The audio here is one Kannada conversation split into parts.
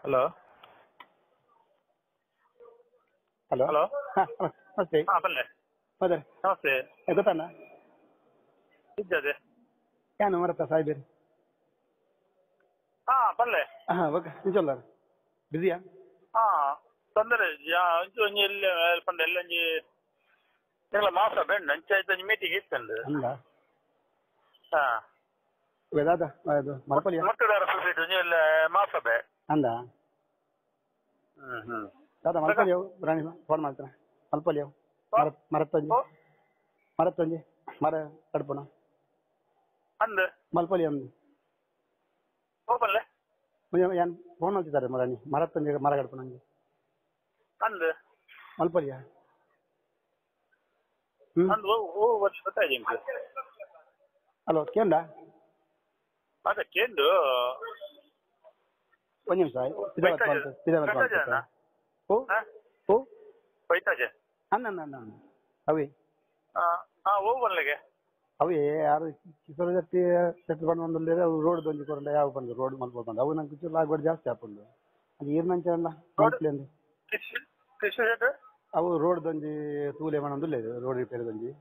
ಹಲೋ ಹಲೋ ಹಲೋ ಹಾಂ ನಮಸ್ತೆ ಪಲ್ಲೆ ಹೌದಾ ನಮಸ್ತೆ ಗೊತ್ತಣ್ಣ ಇದ್ದದೆ ಏನು ಮರತ ಸಾಯ್ಬೇರಿ ಪಲ್ಲೆ ಹಾಂ ಓಕೆ ನಿಜಲ್ಲ ಬಿಸಿಯಾ ತೊಂದರೆ ಒಂಚಿ ಎಲ್ಲ ಪಂಡ ಎಲ್ಲ ಒಂಜಿ ತಿಂಗಳ ಮಾಸ ಬೆಂಡ್ ಅಂಚೆ ಆಯ್ತು ಒಂಜಿ ಮೀಟಿಂಗ್ ಇತ್ತಂದು ಅಂದ ಹಾಂ ವೇದಾದ ಅದು ಮರಪಲ್ಯ ಮಕ್ಕಳ ಸೊಸೈಟಿ ಒಂಜಿ ಎಲ್ಲ ಮಾಸ ಬೇ ಅಂದ ಹ್ಞೂ ದಾದಾ ಮಲ್ಪಲ್ಯವು ರಾಣಿ ಫೋನ್ ಮಾಡ್ತಾನೆ ಮಲ್ಪಲ್ಯವು ಮರತ್ತೊಂಜಿ ಮರ ಕಡ್ಪುಣ ಅಂದು ಮಲ್ಪಲ್ಯ ಒಂದು ಹೋಗಲ್ಲೇ ಏನು ಫೋನ್ ಮಾಡ್ತಿದ್ದಾರೆ ರಾಣಿ ಮರತ್ತೊಂಜಿ ಮರ ಕಡ್ಪುಣ ಹಂಗೆ ಅಂದು ಮಲ್ಪಲ್ಯ ಅಂದು ವರ್ಷ ಗೊತ್ತಾಯ್ತು ನಿಮ್ಗೆ ಹಲೋ ಕೇಂದ ಅದಕ್ಕೇಂದು ಒಂದು ನಿಮಿಷ ಓ ಓ ಬೈತಾಜೆ ಅನ್ನ ಅವೇ ಹೋಗಲ್ಲಗೆ ಅವೇ ಯಾರು ಕಿಶೋರ ಜೊತೆ ಸೆಟ್ ಬಂದು ಅವು ರೋಡ್ ಬಂದು ಕೊರಂಡ ಯಾವ ಬಂದು ರೋಡ್ ಮಲ್ಪಲ್ ಬಂದು ಅವು ನಂಗೆ ಕಿಶೋರ್ ಆಗ್ಬಾರ್ದು ಜಾಸ್ತಿ ಹಾಕೊಂಡು ಅದು ಈರ್ನಂಚ ಅಲ್ಲ ಮಂತ್ಲಿ ಕೃಷ್ಣ ಅವು ರೋಡ್ ದಂಜಿ ತೂಲೆ ಮಣ್ಣೊಂದು ರೋಡ್ ರಿಪೇರಿ ದಂಜಿ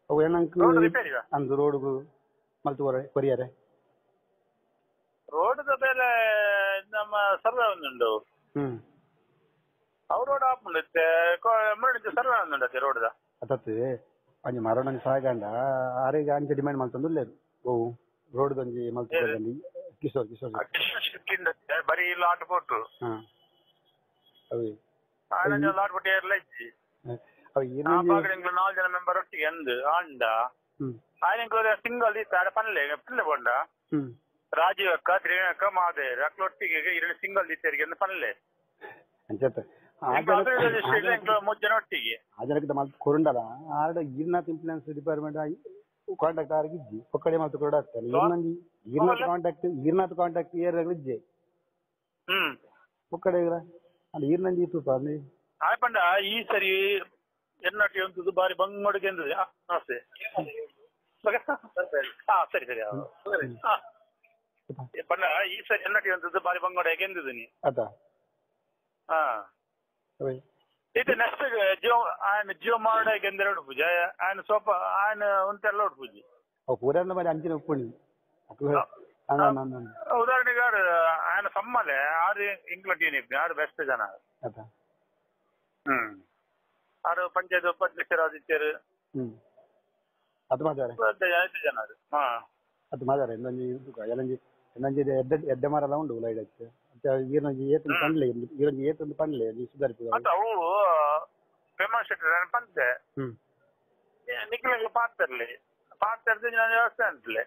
ಅವು ಏನಂಕ್ ಅಂದು ರೋಡ್ಗು ಮಲ್ತು ಕೊರಿಯಾರೆ ರೋಡ್ ಬೇಲೆ ನಮ್ಮ ಸರ್ವೆ ಒಂದುಂಡು ಅವು ರೋಡ್ ಆಪುಂಡತ್ತೆ ಮುರಳಿಂಚ ಸರ್ವೆ ಒಂದುಂಡತ್ತೆ ರೋಡ್ದ ಅತತ್ತು ಅಂಜಿ ಮರಣ ಸಾಗಂಡ ಆರಿಗೆ ಅಂಚೆ ಡಿಮ್ಯಾಂಡ್ ಮಾಡ್ತಂದು ಓ ರೋಡ್ ದಂಜಿ ಮಲ್ತು ಕಿಶೋರ್ ಬರೀ ಲಾಟ್ ಕೊಟ್ಟು ಅವೇ ಲಾಟ್ ಕೊಟ್ಟು ಎಲ್ಲ ಇಜ್ಜಿ ನಾಲ್ಕು ಜನ ಮೆಂಬರ್ ಒಟ್ಟಿಗೆ ಅಂದು ಆಂಡ ಆಯ್ನ ಸಿಂಗಲ್ ಇತ್ತ ಪನ್ಲೆ ಪಿಲ್ಲೆ ಬೋಂಡ ರಾಜೀವ್ ಅಕ್ಕ ತ್ರಿವೇಣಕ್ಕ ಮಾದೇರ್ ಅಕ್ಲೊಟ್ಟಿಗೆ ಎರಡು ಸಿಂಗಲ್ ದಿತ್ತರಿಗೆ ಪನ್ಲೆ ಮೂರು ಜನ ಒಟ್ಟಿಗೆ ಅದಕ್ಕೆ ಮತ್ತೆ ಕೊರಂಡಲ್ಲ ಆಡ ಗಿರ್ನಾಥ್ ಇಂಪ್ಲಾನ್ಸ್ ಡಿಪಾರ್ಟ್ಮೆಂಟ್ ಕಾಂಟ್ಯಾಕ್ಟ್ ಆಗಿ ಇಜ್ಜಿ ಒಕ್ಕಡೆ ಮಾತು ಕೂಡ ಆಗ್ತಾನೆ ಗಿರ್ನಾಥ್ ಕಾಂಟ್ಯಾಕ್ಟ್ ಏರ್ ಇಜ್ಜೆ ಒಕ್ಕಡೆ ಅಲ್ಲಿ ಈರ್ನಂಜಿ ಇತ್ತು ಅಲ್ಲಿ ಆಯ್ಪಂಡ ಈ ಸರಿ ಎನ್ನಟ್ಟಿ ಒಂದು ಬಾರಿ ಬಂಗೋಡಿಗೆ ಎಂದದೆ ನಮಸ್ತೆ ಸರಿ ಸರಿ ಪಂಡ ಈ ಸರಿ ಎನ್ನಟ್ಟಿ ಒಂದು ಬಾರಿ ಬಂಗೋಡಿಗೆ ಎಂದಿದ್ದೀನಿ ಇದು ನೆಕ್ಸ್ಟ್ ಜಿಯೋ ಮಾಡೋಕೆ ಎಂದ್ರೆ ಪೂಜ ఆయన ಸೋಪ ఆయన ಒಂತೆಲ್ಲ ಪೂಜಿ ಪೂರನ್ನ మరి ಅಂಚಿನ ಉಪ್ಪುಣಿ ಉದಾಹರಣೆಗೆ ఆయన ಸಮ್ಮಲೆ ಆರು ಇಂಕ್ಲಟೀನ್ ಆರು ಬೆಸ್ಟ್ ಜನ ಆರು ಪಂಚಾಯತ್ ಉಪಾಧ್ಯಕ್ಷರಾದಿತ್ಯರು ಅದು ಮಾತಾರೆ ಜನ ಅದು ಮಾತಾರೆ ಇನ್ನೊಂದು ಎಡ್ಡೆ ಮರಲ್ಲ ಉಂಟು ಲೈಡ್ ಹಚ್ಚಿ ಈರ್ನೊಂದು ಏತೊಂದು ಪಂಡ್ಲೆ ಈರೊಂದು ಏತೊಂದು ಪಂಡ್ಲೆ ಸುಧಾರಿಪು ಅವು ಫೇಮಸ್ ಪಂತೆ ನಿಖಿಲ ಪಾತ್ರಲಿ ಪಾತ್ರ ವ್ಯವಸ್ಥೆ ಅಂತಲೇ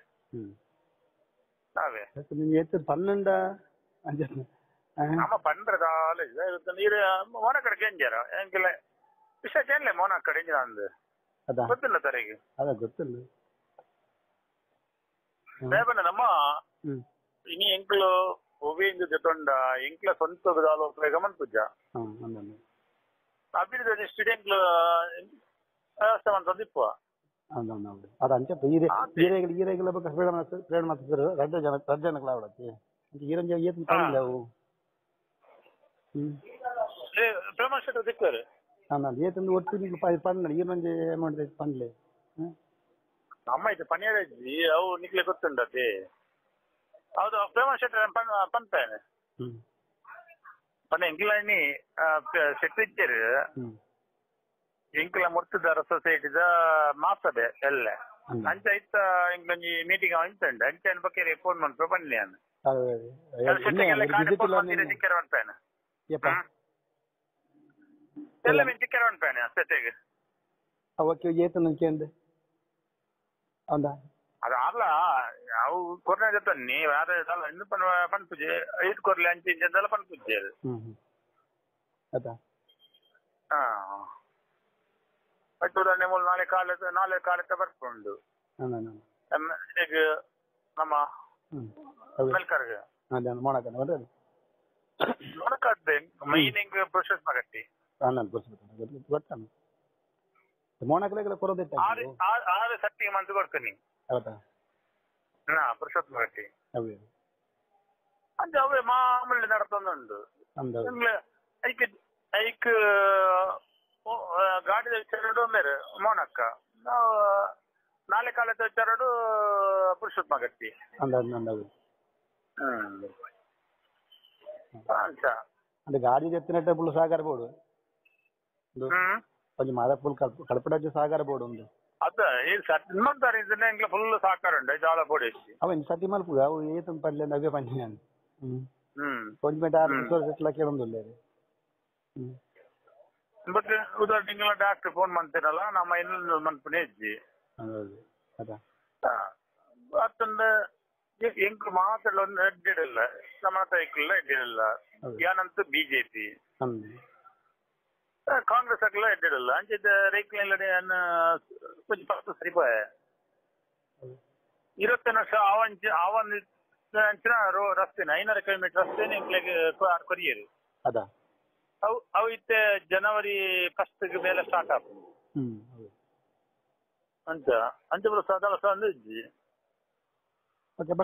ಏತು ಪನ್ನೊಂಡ ನಮ್ಮ ಪಂಡ್ರದಾಲ ನೀರು ಮೋನ ಕಡೆ ಕೆಂಜಾರ ಎಂಕಿಲ್ಲ ವಿಷಯ ಕೇಳಲೆ ಮೋನ ಕಡೆ ಅಂದು ಗೊತ್ತಿಲ್ಲ ತರಿಗೆ ಅದ ಗೊತ್ತಿಲ್ಲ ಬೇಬಣ್ಣ ನಮ್ಮ ಇನಿ ಎಂಕ್ಲು ಒವೇಂದು ತೊಂಡ ಎಂಕ್ಲ ಸ್ವಂತ ಗಮನ ಪೂಜ ಅಭಿವೃದ್ಧಿ ಸ್ಟೂಡೆಂಟ್ಲು ವ್ಯವಸ್ಥೆ ಮಾಡ್ತಿಪ್ಪ ಅದು ಅಂಚೆ ಈರೆಗಳ ಬಗ್ಗೆ ಪ್ರೇರಣ ಮಾಡ್ತಿದ್ರು ರಜ್ಜನಗಳು ಅವಡಕ್ಕೆ ಈರಂಜ ಏತ್ ಪಂಡ್ಲೆ ಅವು ಪ್ರಮೋಷನ್ ಸಿಕ್ತಾರೆ ಏತಂದು ಒಟ್ಟು ಪಂಡ್ಲೆ ಈರಂಜ ಅಮೌಂಟ್ ಪಂಡ್ಲೆ ಅಮ್ಮ ಇದು ಪನಿಯರಜ್ಜಿ ಅವು ನಿಕ್ಲೆ ಗೊತ್ತುಂಡತಿ ಹೌದು ಫೇಮಸ್ ಪಂಪೇನೆ ಪನ್ನ ಎಂಕ್ಲನಿ ಸೆಟ್ ಇಚ್ಚರು ಎಂಕ್ಲ ಮುರ್ತದಾರ ಸೊಸೈಟಿದ ಮಾಸದೆ ಎಲ್ಲ ಅಂಚ ಇತ್ತ ಇಂಕೊಂಜಿ ಮೀಟಿಂಗ್ ಅಂಚಂಡ ಅಂಚೆ ಬಗ್ಗೆ ಫೋನ್ ಮಾಡ್ತಾರೆ ಬನ್ನಿ ಅನ್ನ ಚಿಕ್ಕರ ಅನ್ಪೇನೆ ಎಲ್ಲ ಮೀನ್ ಚಿಕ್ಕರ ಅನ್ಪೇನೆ ಸೆಟ್ಟಿಗೆ ಅವಕ್ಕೆ ಏತನ ಕೇಂದ್ರ ಅಂದ ಅದು ಅಲ್ಲ ಅವು ಕೊರೋನಾ ಜೊತೆ ನೀವು ಯಾವ್ದಲ್ಲ ಇನ್ನು ಪನ್ಪುಜಿ ಐದು ಕೊರ್ಲೆ ಅಂಚೆ ಇಂಚೆಲ್ಲ ಪನ್ಪುಜಿ ಅದು ಪಟ್ಟೂರನ್ನೇ ಮೂಲ ನಾಳೆ ಕಾಲಕ್ಕೆ ಬರ್ಕೊಂಡು ಈಗ ನಮ್ಮ ಮೆಲ್ಕರ್ಗೆ ಮೊಣಕದ್ದೆ ಮೈನಿಂಗ್ ಪ್ರೊಸೆಸ್ ಮಾಡಟ್ಟಿ ಆರು ಸಟ್ಟಿಗೆ ಮಂತು ಕೊಡ್ತೀನಿ ಹೌದಾ ಪುರುಷೋತ್ತಮ ಗಟ್ಟಿ ಅಂಚ ಅವೇ ಮಾಮೂಲಿ ನಡ್ತೊಂದುಂಡು ಐಕ್ ಐಕ್ ಗಾಡಿ ತೆಚ್ಚರಡು ಮೇರೆ ಮೋನಕ್ಕ ನಾವು ನಾಳೆ ಕಾಲ ತೆಚ್ಚರಡು ಪುರುಷೋತ್ತಮ ಗಟ್ಟಿ ಅಂಚ అంటే గాడి చెప్తున్నట్టే పుల్ సాగర్ బోర్డు కొంచెం మాదా పుల్ కడపడచ్చు సాగర్ బోర్డు ఉంది ಅದ ಈ ಇನ್ನೊಂದು ಇದನ್ನ ಇಂಗ್ಲ ಫುಲ್ ಸಾಕಾರುಂಡೆ ಜಾಲ ಪೊಡೇಸಿ ಅವನ್ ಸತಿ ಮಲ್ಪುಗ ಅವು ಏತನ್ ಪಡ್ಲೆ ನವ್ಯ ಪಂಜಿನಾನು కొంచెం సెట్లకి ఉంది ಬಟ್ ಉದಾಹರಣೆ ನಿಂಗಳ ಡಾಕ್ಟರ್ ಫೋನ್ ಮಾಡ್ತೀರಲ್ಲ ನಮ್ಮ ಇನ್ನೊಂದು ಮನ್ಪುನೇ ಇಜ್ಜಿ ಅತ್ತಂದ ಎಂಕ್ ಮಾತ್ರ ಒಂದು ಎಡ್ಡಿಡಲ್ಲ ನಮ್ಮ ಸೈಕಲ್ ಎಡ್ಡಿಡಲ್ಲ ಯಾನಂತೂ ಬಿಜೆಪಿ ಕಾಂಗ್ರೆಸ್ ಅಕ್ಕೆಲ್ಲ ಎಡ್ಡಿಡಲ್ಲ ಅಂಚಿದ ರೈಕ್ಲ ಕೊಂಚ ಪತ್ತು ಸರಿಪಾಯ 20 ವರ್ಷ ಅವನ್ ರಸ್ತೆನ 500 ಕಿಲೋಮೀಟರ್ ರಸ್ತೆನ ಇಂಕ್ಲೆಗ್ ಕೊರಿಯರು ಅವು ಇತ್ತೆ ಜನವರಿ 1 ಮೇಲೆ ಸ್ಟಾರ್ಟ್ ಆಗ್ತದೆ ಅಂಚ ಸದಾ ಇಜ್ಜಿ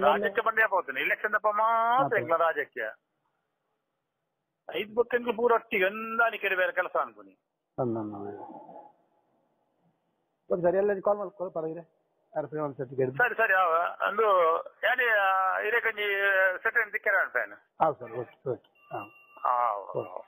ರಾಜ್ಯಕ್ಕೆ ಬಂದೇ ಹೋಗ್ತಾನೆ ಇಲೆಕ್ಷನ್ ದಪ್ಪ ಮಾತ್ರ ಇಂಗ್ಲ ರಾಜ್ಯಕ್ಕೆ 5 ಬುಕ್ ಇಂಗ್ಲ ಪೂರ ಒಟ್ಟಿಗೆ ಒಂದಾನಿ ಕಡೆ ಬೇರೆ ಕೆಲಸ ಅನ್ಕೊನಿ ಸರಿ ಎಲ್ಲ ಕಾಲ್ ಮಾಡ್ಕೊ ಪರವಾಗಿಲ್ಲ ಸರಿ ಸರಿ ಒಂದು ಯಾನಿ ಹಿರೇಕಂಜಿ ಸೆಕೆಂಡ್ ದಿಕ್ಕರ ಅನ್ಪೇನು ಹೌದು ಸರ್ ಓಕೆ ಓಕೆ ಹಾಂ ಹಾಂ